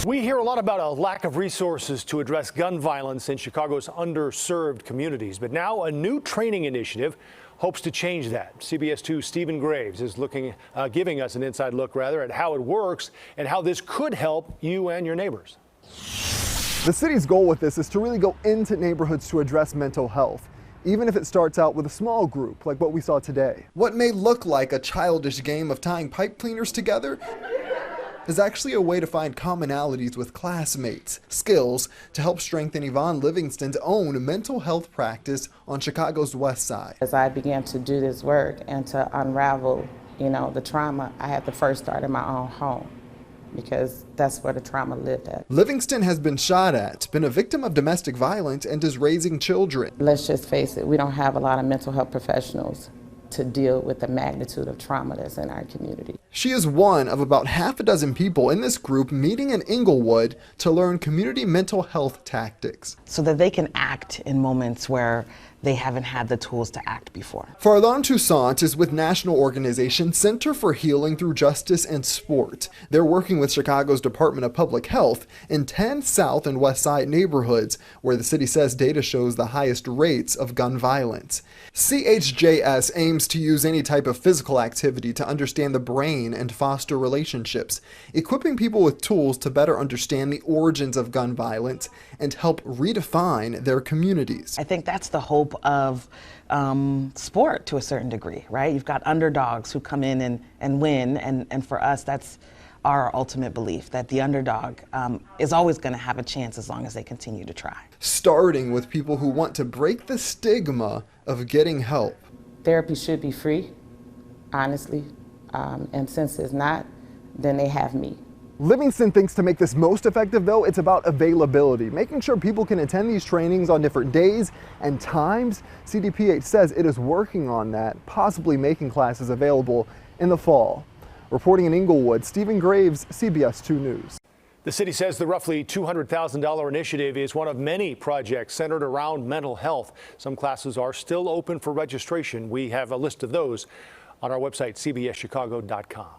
We hear a lot about a lack of resources to address gun violence in Chicago's underserved communities, but now a new training initiative hopes to change that. CBS 2's Stephen Graves is giving us an inside look at how it works and how this could help you and your neighbors. The city's goal with this is to really go into neighborhoods to address mental health, even if it starts out with a small group like what we saw today. What may look like a childish game of tying pipe cleaners together is actually a way to find commonalities with classmates, skills to help strengthen Yvonne Livingston's own mental health practice on Chicago's West Side. As I began to do this work and to unravel, the trauma, I had to first start in my own home, because that's where the trauma lived at. Livingston has been shot at, been a victim of domestic violence, and is raising children. Let's just face it, we don't have a lot of mental health professionals to deal with the magnitude of trauma that's in our community. She is one of about half a dozen people in this group meeting in Inglewood to learn community mental health tactics, so that they can act in moments where they haven't had the tools to act before. Farlan Toussaint is with national organization Center for Healing Through Justice and Sport. They're working with Chicago's Department of Public Health in 10 South and West Side neighborhoods where the city says data shows the highest rates of gun violence. CHJS aims to use any type of physical activity to understand the brain and foster relationships, equipping people with tools to better understand the origins of gun violence and help redefine their communities. I think that's the hope of sport to a certain degree, right? You've got underdogs who come in and win, and for us, that's our ultimate belief, that the underdog is always going to have a chance as long as they continue to try. Starting with people who want to break the stigma of getting help. Therapy should be free, honestly, and since it's not, then they have me. Livingston thinks to make this most effective, though, it's about availability, making sure people can attend these trainings on different days and times. CDPH says it is working on that, possibly making classes available in the fall. Reporting in Inglewood, Stephen Graves, CBS 2 News. The city says the roughly $200,000 initiative is one of many projects centered around mental health. Some classes are still open for registration. We have a list of those on our website, cbschicago.com.